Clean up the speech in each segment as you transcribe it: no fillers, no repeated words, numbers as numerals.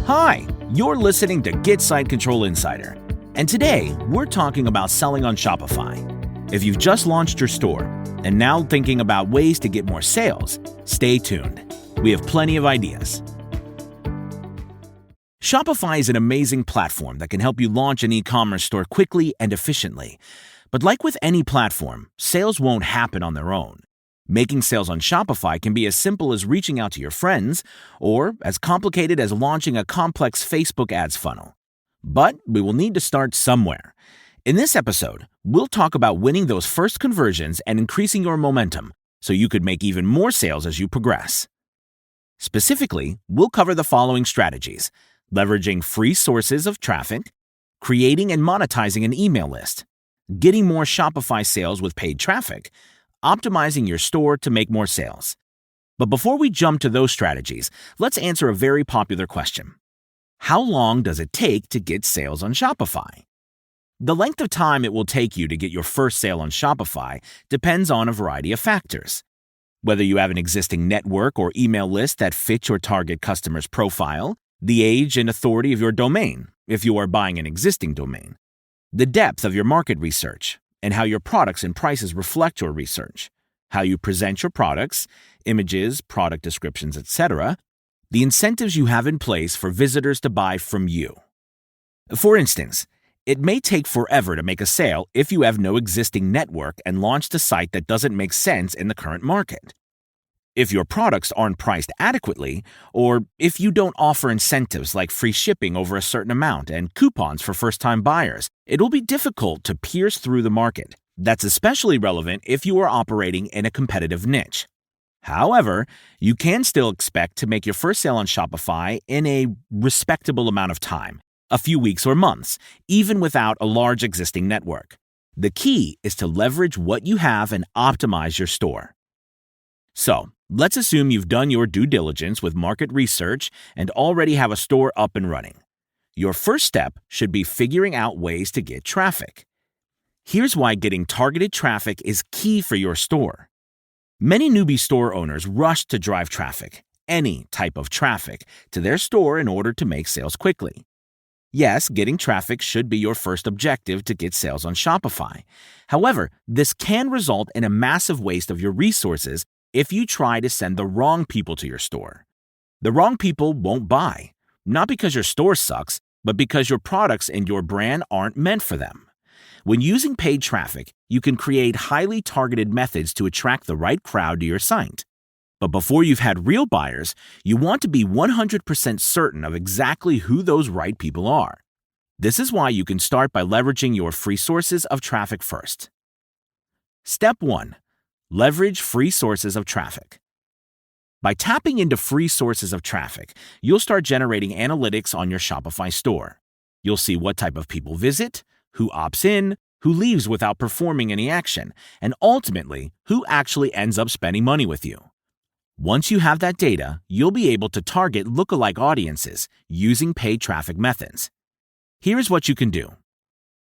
Hi, you're listening to Get Site Control Insider, and today we're talking about selling on Shopify. If you've just launched your store and now thinking about ways to get more sales, stay tuned. We have plenty of ideas. Shopify is an amazing platform that can help you launch an e-commerce store quickly and efficiently. But like with any platform, sales won't happen on their own. Making sales on Shopify can be as simple as reaching out to your friends or as complicated as launching a complex Facebook ads funnel. But we will need to start somewhere. In this episode, we'll talk about winning those first conversions and increasing your momentum so you could make even more sales as you progress. Specifically, we'll cover the following strategies: leveraging free sources of traffic, creating and monetizing an email list, getting more Shopify sales with paid traffic, optimizing your store to make more sales. But before we jump to those strategies, let's answer a very popular question. How long does it take to get sales on Shopify? The length of time it will take you to get your first sale on Shopify depends on a variety of factors. Whether you have an existing network or email list that fits your target customer's profile, the age and authority of your domain, if you are buying an existing domain, the depth of your market research, and how your products and prices reflect your research, how you present your products, images, product descriptions, etc., the incentives you have in place for visitors to buy from you. For instance, it may take forever to make a sale if you have no existing network and launched a site that doesn't make sense in the current market. If your products aren't priced adequately, or if you don't offer incentives like free shipping over a certain amount and coupons for first-time buyers, it'll be difficult to pierce through the market. That's especially relevant if you are operating in a competitive niche. However, you can still expect to make your first sale on Shopify in a respectable amount of time, a few weeks or months, even without a large existing network. The key is to leverage what you have and optimize your store. So, let's assume you've done your due diligence with market research and already have a store up and running. Your first step should be figuring out ways to get traffic. Here's why getting targeted traffic is key for your store. Many newbie store owners rush to drive traffic, any type of traffic, to their store in order to make sales quickly. Yes, getting traffic should be your first objective to get sales on Shopify. However, this can result in a massive waste of your resources if you try to send the wrong people to your store. The wrong people won't buy, not because your store sucks, but because your products and your brand aren't meant for them. When using paid traffic, you can create highly targeted methods to attract the right crowd to your site. But before you've had real buyers, you want to be 100% certain of exactly who those right people are. This is why you can start by leveraging your free sources of traffic first. Step 1. Leverage free sources of traffic. By tapping into free sources of traffic, you'll start generating analytics on your Shopify store. You'll see what type of people visit, who opts in, who leaves without performing any action, and ultimately, who actually ends up spending money with you. Once you have that data, you'll be able to target lookalike audiences using paid traffic methods. Here's what you can do.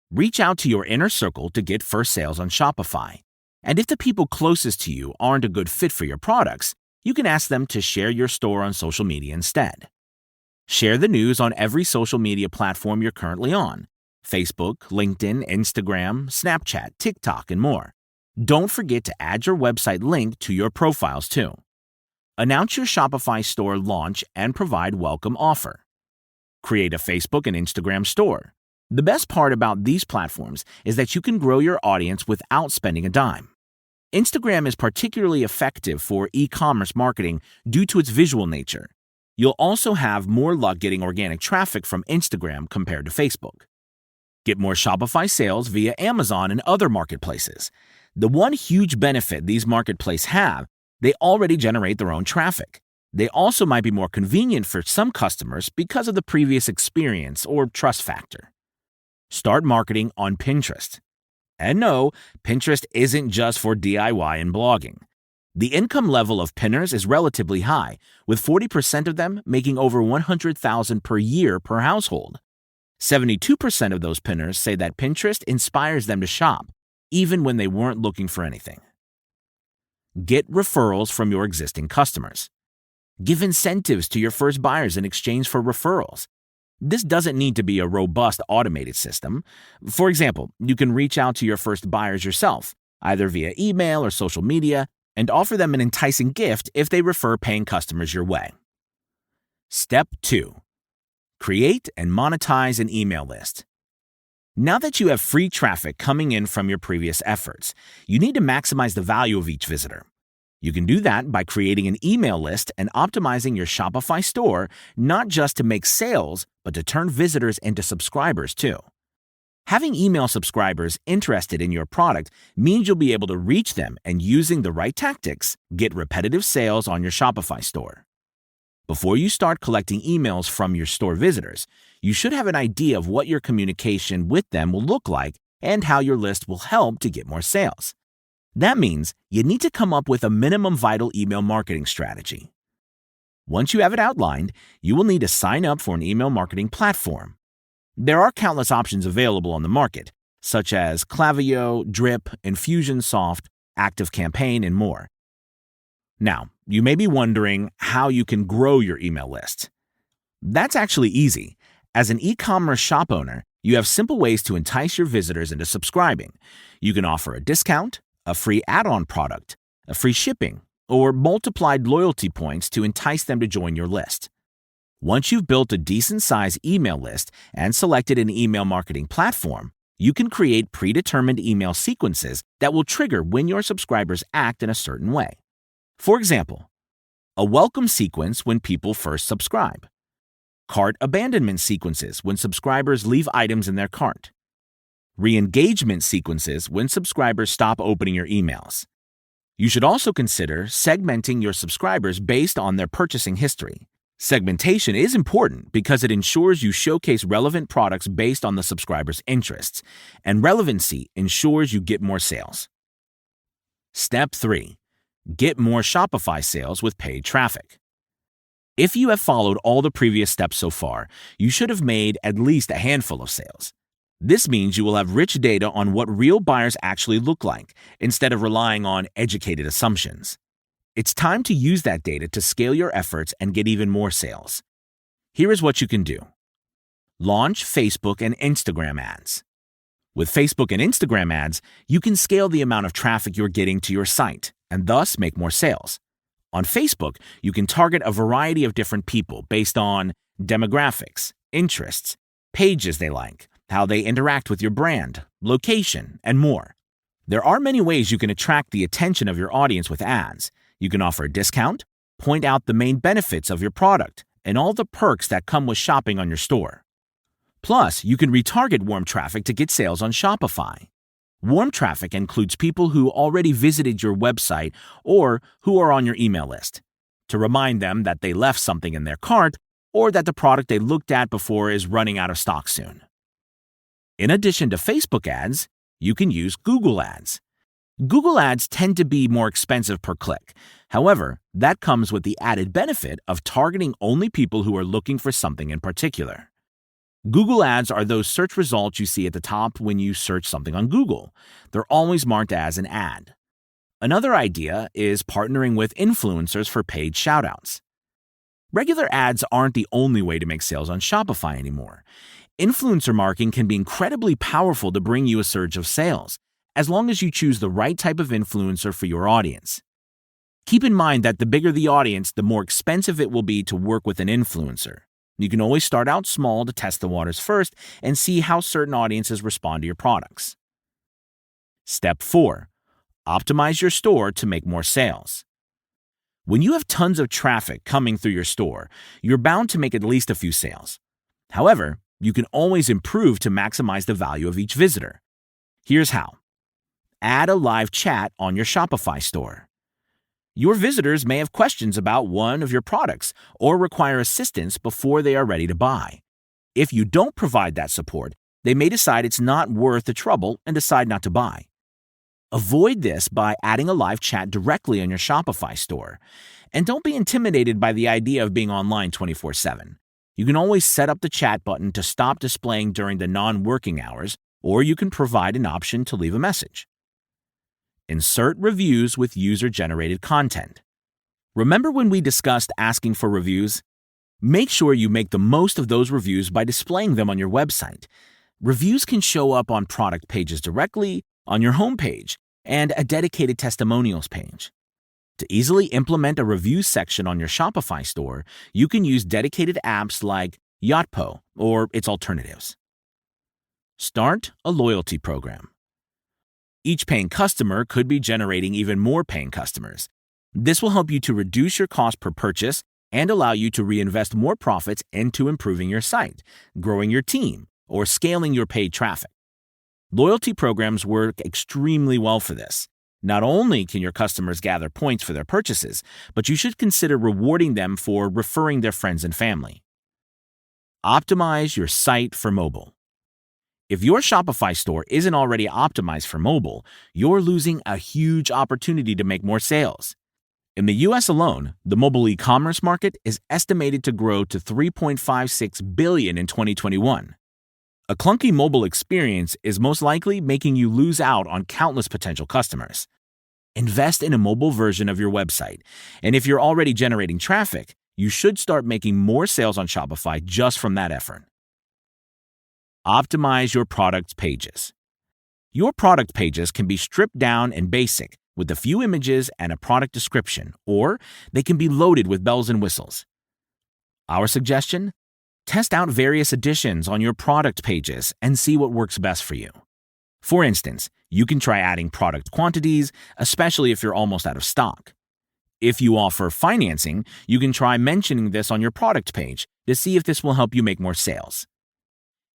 Reach out to your inner circle to get first sales on Shopify. And if the people closest to you aren't a good fit for your products, you can ask them to share your store on social media instead. Share the news on every social media platform you're currently on: Facebook, LinkedIn, Instagram, Snapchat, TikTok, and more. Don't forget to add your website link to your profiles too. Announce your Shopify store launch and provide welcome offer. Create a Facebook and Instagram store. The best part about these platforms is that you can grow your audience without spending a dime. Instagram is particularly effective for e-commerce marketing due to its visual nature. You'll also have more luck getting organic traffic from Instagram compared to Facebook. Get more Shopify sales via Amazon and other marketplaces. The one huge benefit these marketplaces have, they already generate their own traffic. They also might be more convenient for some customers because of the previous experience or trust factor. Start marketing on Pinterest. And no, Pinterest isn't just for DIY and blogging. The income level of pinners is relatively high, with 40% of them making over $100,000 per year per household. 72% of those pinners say that Pinterest inspires them to shop, even when they weren't looking for anything. Get referrals from your existing customers. Give incentives to your first buyers in exchange for referrals. This doesn't need to be a robust automated system. For example, you can reach out to your first buyers yourself, either via email or social media, and offer them an enticing gift if they refer paying customers your way. Step 2. Create and monetize an email list. Now that you have free traffic coming in from your previous efforts, you need to maximize the value of each visitor. You can do that by creating an email list and optimizing your Shopify store, not just to make sales, but to turn visitors into subscribers too. Having email subscribers interested in your product means you'll be able to reach them and, using the right tactics, get repetitive sales on your Shopify store. Before you start collecting emails from your store visitors, you should have an idea of what your communication with them will look like and how your list will help to get more sales. That means you need to come up with a minimum vital email marketing strategy. Once you have it outlined, you will need to sign up for an email marketing platform. There are countless options available on the market, such as Klaviyo, Drip, Infusionsoft, ActiveCampaign, and more. Now, you may be wondering how you can grow your email list. That's actually easy. As an e-commerce shop owner, you have simple ways to entice your visitors into subscribing. You can offer a discount, a free add-on product, a free shipping, or multiplied loyalty points to entice them to join your list. Once you've built a decent-sized email list and selected an email marketing platform, you can create predetermined email sequences that will trigger when your subscribers act in a certain way. For example, a welcome sequence when people first subscribe, cart abandonment sequences when subscribers leave items in their cart, re-engagement sequences when subscribers stop opening your emails. You should also consider segmenting your subscribers based on their purchasing history. Segmentation is important because it ensures you showcase relevant products based on the subscriber's interests, and relevancy ensures you get more sales. Step 3. Get more Shopify sales with paid traffic. If you have followed all the previous steps so far, you should have made at least a handful of sales. This means you will have rich data on what real buyers actually look like, instead of relying on educated assumptions. It's time to use that data to scale your efforts and get even more sales. Here is what you can do. Launch Facebook and Instagram ads. With Facebook and Instagram ads, you can scale the amount of traffic you're getting to your site and thus make more sales. On Facebook, you can target a variety of different people based on demographics, interests, pages they like, how they interact with your brand, location, and more. There are many ways you can attract the attention of your audience with ads. You can offer a discount, point out the main benefits of your product, and all the perks that come with shopping on your store. Plus, you can retarget warm traffic to get sales on Shopify. Warm traffic includes people who already visited your website or who are on your email list, to remind them that they left something in their cart or that the product they looked at before is running out of stock soon. In addition to Facebook ads, you can use Google ads. Google ads tend to be more expensive per click. However, that comes with the added benefit of targeting only people who are looking for something in particular. Google ads are those search results you see at the top when you search something on Google. They're always marked as an ad. Another idea is partnering with influencers for paid shoutouts. Regular ads aren't the only way to make sales on Shopify anymore. Influencer marketing can be incredibly powerful to bring you a surge of sales, as long as you choose the right type of influencer for your audience. Keep in mind that the bigger the audience, the more expensive it will be to work with an influencer. You can always start out small to test the waters first and see how certain audiences respond to your products. Step 4. Optimize your store to make more sales. When you have tons of traffic coming through your store, you're bound to make at least a few sales. However, you can always improve to maximize the value of each visitor. Here's how. Add a live chat on your Shopify store. Your visitors may have questions about one of your products or require assistance before they are ready to buy. If you don't provide that support, they may decide it's not worth the trouble and decide not to buy. Avoid this by adding a live chat directly on your Shopify store. And don't be intimidated by the idea of being online 24/7. You can always set up the chat button to stop displaying during the non-working hours, or you can provide an option to leave a message. Insert reviews with user-generated content. Remember when we discussed asking for reviews? Make sure you make the most of those reviews by displaying them on your website. Reviews can show up on product pages directly, on your homepage, and a dedicated testimonials page. To easily implement a review section on your Shopify store, you can use dedicated apps like Yotpo or its alternatives. Start a loyalty program. Each paying customer could be generating even more paying customers. This will help you to reduce your cost per purchase and allow you to reinvest more profits into improving your site, growing your team, or scaling your paid traffic. Loyalty programs work extremely well for this. Not only can your customers gather points for their purchases, but you should consider rewarding them for referring their friends and family. Optimize your site for mobile. If your Shopify store isn't already optimized for mobile, you're losing a huge opportunity to make more sales. In the US alone, the mobile e-commerce market is estimated to grow to $3.56 billion in 2021. A clunky mobile experience is most likely making you lose out on countless potential customers. Invest in a mobile version of your website, and if you're already generating traffic, you should start making more sales on Shopify just from that effort. Optimize your product pages. Your product pages can be stripped down and basic with a few images and a product description, or they can be loaded with bells and whistles. Our suggestion? Test out various additions on your product pages and see what works best for you. For instance, you can try adding product quantities, especially if you're almost out of stock. If you offer financing, you can try mentioning this on your product page to see if this will help you make more sales.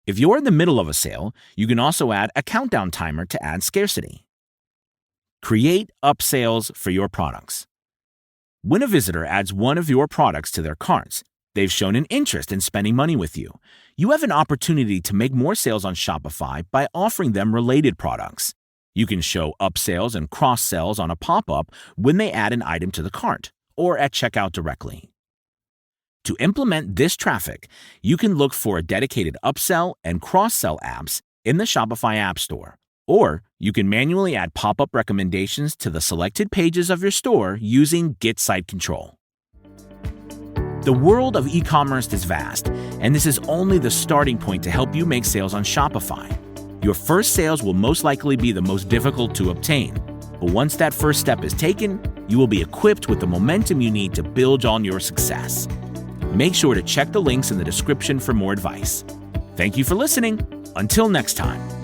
If you're in the middle of a sale, you can also add a countdown timer to add scarcity. Create upsales for your products. When a visitor adds one of your products to their carts, they've shown an interest in spending money with you. You have an opportunity to make more sales on Shopify by offering them related products. You can show upsales and cross-sells on a pop-up when they add an item to the cart or at checkout directly. To implement this traffic, you can look for a dedicated upsell and cross-sell apps in the Shopify App Store, or you can manually add pop-up recommendations to the selected pages of your store using Get Site Control. The world of e-commerce is vast, and this is only the starting point to help you make sales on Shopify. Your first sales will most likely be the most difficult to obtain, but once that first step is taken, you will be equipped with the momentum you need to build on your success. Make sure to check the links in the description for more advice. Thank you for listening. Until next time.